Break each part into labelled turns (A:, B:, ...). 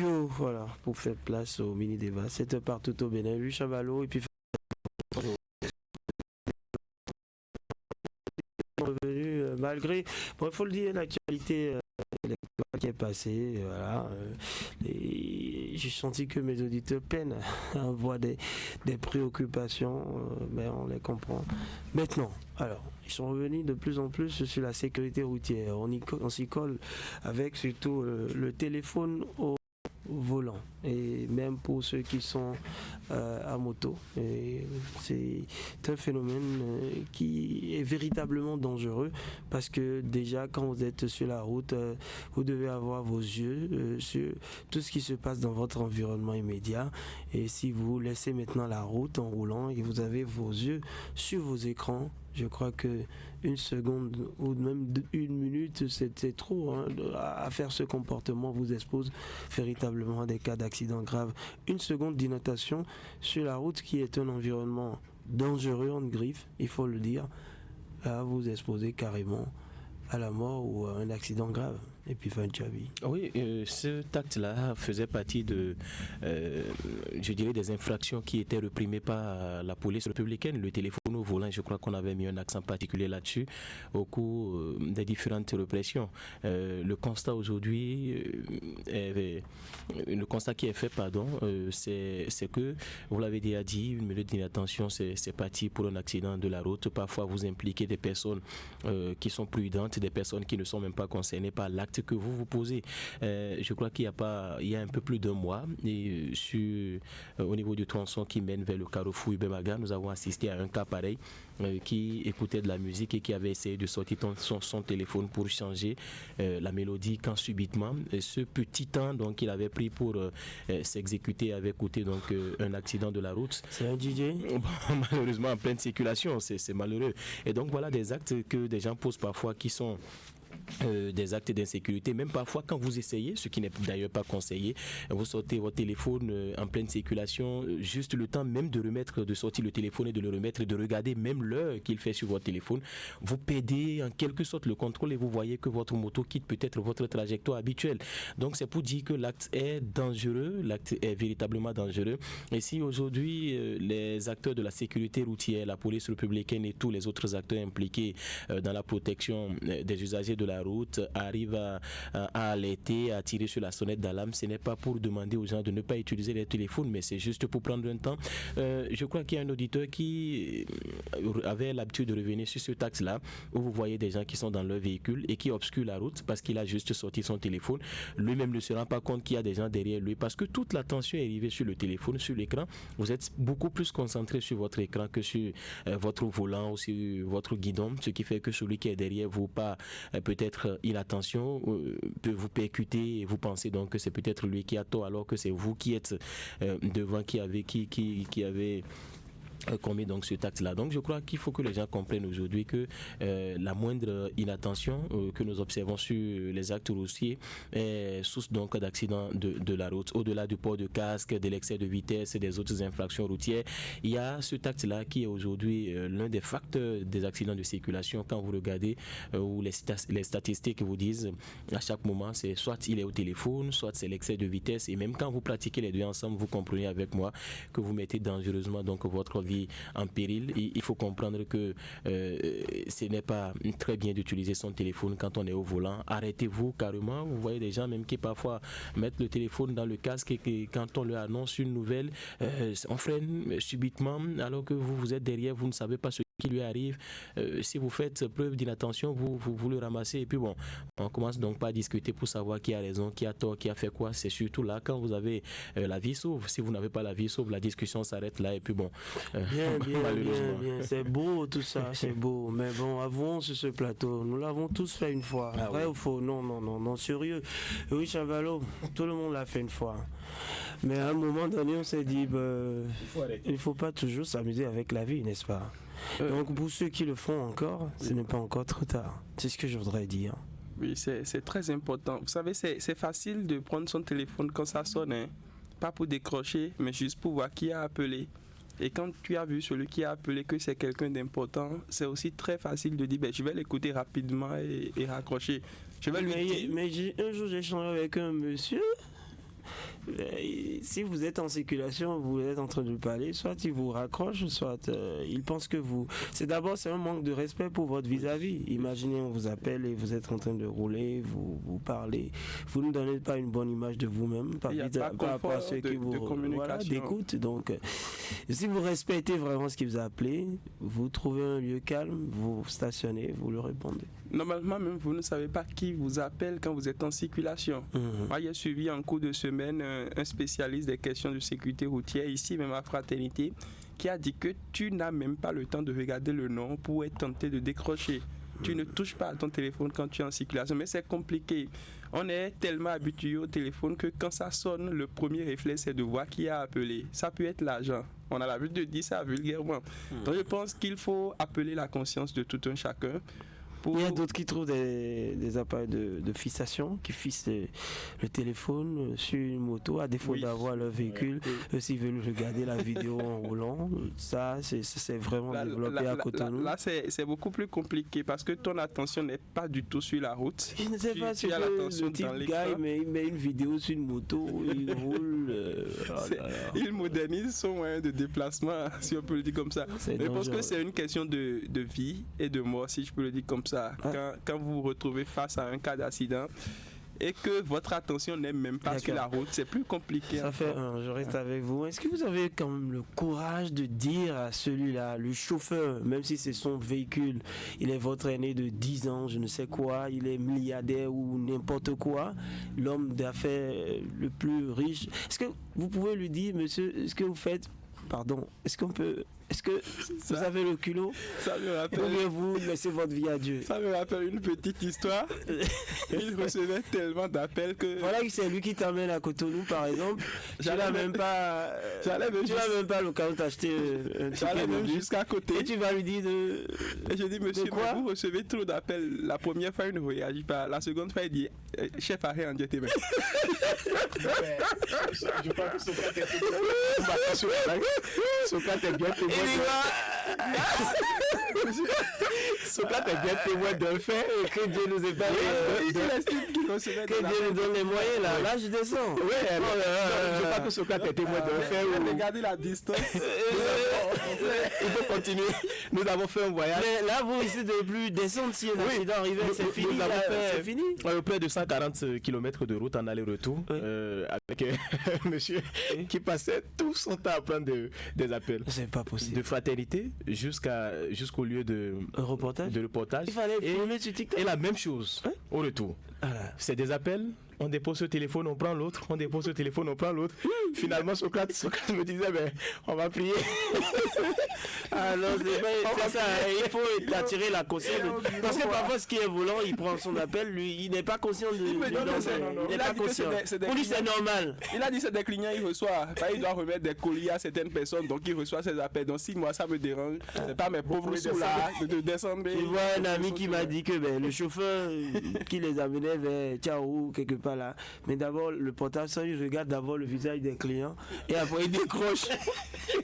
A: Voilà, pour faire place au mini-débat. C'était partout au Bénin. Lui, Chavalot, et puis revenu, malgré, bon, il faut le dire, l'actualité qui est passée, voilà. J'ai senti que mes auditeurs peinent à avoir des préoccupations, mais on les comprend. Maintenant, alors, ils sont revenus de plus en plus sur la sécurité routière. On s'y colle avec surtout le téléphone au volant, et même pour ceux qui sont à moto. Et c'est un phénomène qui est véritablement dangereux, parce que déjà quand vous êtes sur la route, vous devez avoir vos yeux sur tout ce qui se passe dans votre environnement immédiat. Et si vous laissez maintenant la route en roulant et vous avez vos yeux sur vos écrans, je crois que une seconde ou même une minute, c'est trop, hein, à faire ce comportement vous expose véritablement à des cas d'accident grave. Une seconde d'inattention sur la route, qui est un environnement dangereux en griffe, il faut le dire, là vous exposez carrément à la mort ou à un accident grave. Et puis fin de vie.
B: Oui, ce acte-là faisait partie de, je dirais, des infractions qui étaient réprimées par la police républicaine. Le téléphone au volant, je crois qu'on avait mis un accent particulier là-dessus au cours des différentes répressions. Le constat aujourd'hui, le constat qui est fait, c'est que, vous l'avez déjà dit, une minute d'inattention, c'est parti pour un accident de la route. Parfois, vous impliquez des personnes qui sont prudentes, des personnes qui ne sont même pas concernées par l'acte que vous posez. Je crois qu'il y a un peu plus d'un mois, et au niveau du tronçon qui mène vers le carrefour Ibemaga, nous avons assisté à un cas pareil, qui écoutait de la musique et qui avait essayé de sortir son téléphone pour changer la mélodie, quand subitement ce petit temps donc qu'il avait pris pour s'exécuter avait coûté donc un accident de la route.
A: C'est un DJ?
B: Malheureusement en pleine circulation, c'est malheureux. Et donc voilà des actes que des gens posent parfois qui sont des actes d'insécurité, même parfois quand vous essayez, ce qui n'est d'ailleurs pas conseillé, vous sortez votre téléphone en pleine circulation, juste le temps même de sortir le téléphone et de le remettre et de regarder même l'heure qu'il fait sur votre téléphone, vous perdez en quelque sorte le contrôle et vous voyez que votre moto quitte peut-être votre trajectoire habituelle. Donc c'est pour dire que l'acte est dangereux, l'acte est véritablement dangereux. Et si aujourd'hui les acteurs de la sécurité routière, la police républicaine et tous les autres acteurs impliqués dans la protection des usagers de la route arrive à alerter, à tirer sur la sonnette d'alarme, ce n'est pas pour demander aux gens de ne pas utiliser les téléphones, mais c'est juste pour prendre un temps. Je crois qu'il y a un auditeur qui avait l'habitude de revenir sur ce axe-là, où vous voyez des gens qui sont dans leur véhicule et qui obscurent la route parce qu'il a juste sorti son téléphone. Lui-même ne se rend pas compte qu'il y a des gens derrière lui, parce que toute l'attention est arrivée sur le téléphone, sur l'écran. Vous êtes beaucoup plus concentré sur votre écran que sur votre volant ou sur votre guidon, ce qui fait que celui qui est derrière vous, pas peut-être inattention, peut vous percuter et vous pensez donc que c'est peut-être lui qui a tort, alors que c'est vous qui êtes devant, qui avez commis donc ce acte-là. Donc je crois qu'il faut que les gens comprennent aujourd'hui que la moindre inattention que nous observons sur les actes routiers est source donc d'accidents de la route. Au-delà du port de casque, de l'excès de vitesse et des autres infractions routières, il y a ce acte-là qui est aujourd'hui l'un des facteurs des accidents de circulation. Quand vous regardez où les statistiques vous disent à chaque moment, c'est soit il est au téléphone, soit c'est l'excès de vitesse, et même quand vous pratiquez les deux ensemble, vous comprenez avec moi que vous mettez dangereusement donc votre vie en péril. Il faut comprendre que ce n'est pas très bien d'utiliser son téléphone quand on est au volant. Arrêtez-vous carrément. Vous voyez des gens même qui parfois mettent le téléphone dans le casque et que quand on leur annonce une nouvelle, on freine subitement alors que vous êtes derrière, vous ne savez pas ce qui lui arrive. Si vous faites preuve d'inattention, vous le ramassez, et puis bon, on commence donc pas à discuter pour savoir qui a raison, qui a tort, qui a fait quoi. C'est surtout là quand vous avez la vie sauve. Si vous n'avez pas la vie sauve, la discussion s'arrête là, et puis bon,
A: bien. C'est beau tout ça, c'est beau, mais bon, avouons sur ce plateau, nous l'avons tous fait une fois. Vrai ou faux? Non, sérieux. Oui, Chavalot, tout le monde l'a fait une fois. Mais à un moment donné, on s'est dit, il ne faut pas toujours s'amuser avec la vie, n'est-ce pas? Donc pour ceux qui le font encore, ce n'est pas encore trop tard. C'est ce que je voudrais dire.
C: Oui, c'est très important. Vous savez, c'est facile de prendre son téléphone quand ça sonne, hein? Pas pour décrocher, mais juste pour voir qui a appelé. Et quand tu as vu celui qui a appelé que c'est quelqu'un d'important, c'est aussi très facile de dire je vais l'écouter rapidement et raccrocher. Je vais lui dire.
A: Mais un jour j'ai changé avec un monsieur. si vous êtes en circulation, vous êtes en train de parler, soit il vous raccroche, soit il pense que vous... C'est un manque de respect pour votre vis-à-vis. Imaginez, on vous appelle et vous êtes en train de rouler, vous parlez, vous ne donnez pas une bonne image de vous-même par rapport à ceux qui vous d'écoute. Donc, si vous respectez vraiment ce qui vous a appelé, vous trouvez un lieu calme, vous stationnez, vous le répondez.
C: Normalement, même vous ne savez pas qui vous appelle quand vous êtes en circulation. Moi, j'ai suivi en cours de semaine un spécialiste des questions de sécurité routière, ici même à Fraternité, qui a dit que tu n'as même pas le temps de regarder le nom pour être tenté de décrocher. Tu ne touches pas à ton téléphone quand tu es en circulation, mais c'est compliqué. On est tellement habitué au téléphone que quand ça sonne, le premier réflexe c'est de voir qui a appelé. Ça peut être l'agent. On a l'habitude de dire ça vulgairement. Donc je pense qu'il faut appeler la conscience de tout un chacun.
A: Il y a d'autres qui trouvent des appareils de fixation, qui fixent le téléphone sur une moto, à défaut d'avoir leur véhicule. S'ils veulent regarder la vidéo en roulant, ça, c'est vraiment développé à Cotonou.
C: Là, c'est beaucoup plus compliqué parce que ton attention n'est pas du tout sur la route.
A: Je ne sais pas si le type gars, il met une vidéo sur une moto, il roule.
C: Il modernise son moyen de déplacement, si on peut le dire comme ça. Mais je pense que c'est une question de vie et de mort, si je peux le dire comme ça. Quand vous vous retrouvez face à un cas d'accident et que votre attention n'est même pas sur la route, c'est plus compliqué.
A: Ça fait je reste avec vous. Est-ce que vous avez quand même le courage de dire à celui-là, le chauffeur, même si c'est son véhicule, il est votre aîné de 10 ans, je ne sais quoi, il est milliardaire ou n'importe quoi, l'homme d'affaires le plus riche, est-ce que vous pouvez lui dire, monsieur, est-ce que vous faites, est-ce que vous avez le culot?
C: Ça me rappelle.
A: Ou bien vous laissez votre vie à Dieu?
C: Ça me rappelle une petite histoire. Il recevait tellement d'appels que...
A: Voilà que c'est lui qui t'emmène à Cotonou, par exemple. Tu n'as même pas l'occasion d'acheter un ticket.
C: J'allais même jusqu'à côté.
A: Et tu vas lui dire de...
C: Et je dis, monsieur, vous recevez trop d'appels. La première fois, il ne réagit pas. La seconde fois, il dit, chef, arrête en Dieu tes mains.
B: Je crois que Socrate est bien témoin. Socrate est bien témoin d'un fait et que Dieu nous épargne. Que Dieu nous donne les moyens là. Là, je descends. Oui, je crois que Socrate est témoin d'un fait.
C: Regardez la distance.
B: Il faut continuer. Nous avons fait un voyage.
A: Mais là, vous ici de plus descendre si un accident arrivait, c'est fini. C'est fini.
B: Près de 140 km de route en aller-retour avec un monsieur qui passait tout son temps à prendre des appels.
A: C'est pas possible.
B: De Fraternité jusqu'au lieu de reportage.
A: Il fallait filmer sur TikTok.
B: Et la même chose au retour. C'est des appels. On dépose ce téléphone, on prend l'autre. On dépose ce téléphone, on prend l'autre. Finalement, Socrate me disait, on va prier.
A: Alors, c'est ça. Il faut attirer la conscience. Parce que parfois, ce qui est volant, il prend son appel. Lui, il n'est pas conscient de... Il n'est pas conscient. Pour lui, c'est normal.
C: Il a dit c'est des clients, il reçoit. Il doit remettre des colis à certaines personnes. Donc, il reçoit ses appels. Donc, si moi, ça me dérange, c'est pas mes pauvres sous là de descendre.
A: Tu vois un ami qui m'a dit que le chauffeur qui les amenait vers Tchao, quelque part là. Mais d'abord, le portable, ça, il regarde d'abord le visage des clients et après il décroche.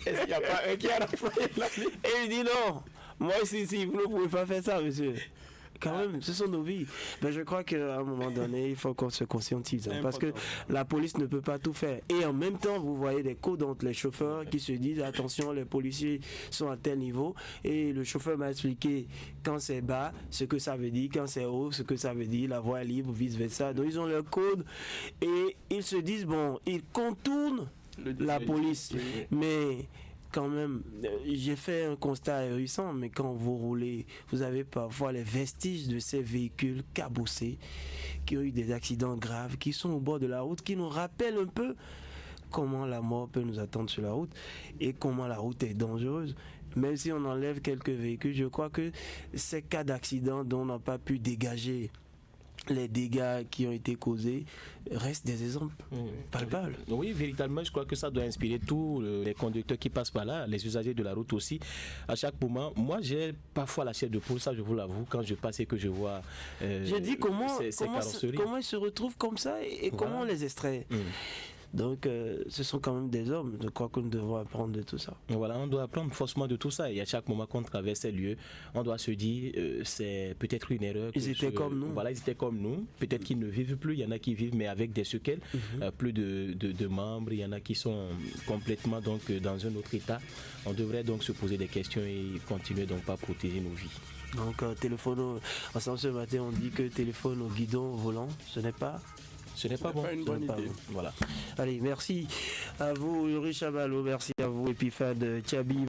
B: Est-ce qu'il n'y a pas un qui a la
A: et il dit non, moi ici, vous ne pouvez pas faire ça, monsieur. Quand même, ce sont nos vies. Mais je crois qu'à un moment donné, il faut qu'on se conscientise. Parce que la police ne peut pas tout faire. Et en même temps, vous voyez des codes entre les chauffeurs qui se disent attention, les policiers sont à tel niveau. Et le chauffeur m'a expliqué quand c'est bas, ce que ça veut dire, quand c'est haut, ce que ça veut dire, la voie est libre, vice-versa. Donc ils ont leur code et ils se disent, bon, ils contournent la police. Mais... quand même, j'ai fait un constat ahurissant, mais quand vous roulez, vous avez parfois les vestiges de ces véhicules cabossés qui ont eu des accidents graves, qui sont au bord de la route, qui nous rappellent un peu comment la mort peut nous attendre sur la route et comment la route est dangereuse. Même si on enlève quelques véhicules, je crois que ces cas d'accident dont on n'a pas pu dégager les dégâts qui ont été causés restent des exemples palpables.
B: Oui, véritablement, je crois que ça doit inspirer tous les conducteurs qui passent par là, les usagers de la route aussi. À chaque moment, moi j'ai parfois la chair de poule, ça je vous l'avoue, quand je passe et que je vois
A: je dis comment ils se retrouvent comme ça et comment on les extrait. Donc, ce sont quand même des hommes. Je crois que nous devons apprendre de tout ça.
B: Voilà, on doit apprendre forcément de tout ça. Et à chaque moment qu'on traverse ces lieux, on doit se dire, c'est peut-être une erreur.
A: Ils étaient comme nous.
B: Voilà, ils étaient comme nous. Peut-être qu'ils ne vivent plus. Il y en a qui vivent, mais avec des séquelles. Plus de membres. Il y en a qui sont complètement donc, dans un autre état. On devrait donc se poser des questions et continuer donc pas protéger nos vies.
A: Donc, téléphone ensemble ce matin, on dit que téléphone au guidon au volant, ce n'est pas
B: bon.
C: Pas une bonne idée.
B: Voilà.
A: Allez, merci à vous, Yuri Chabalo, merci à vous, Epiphane Tchabi.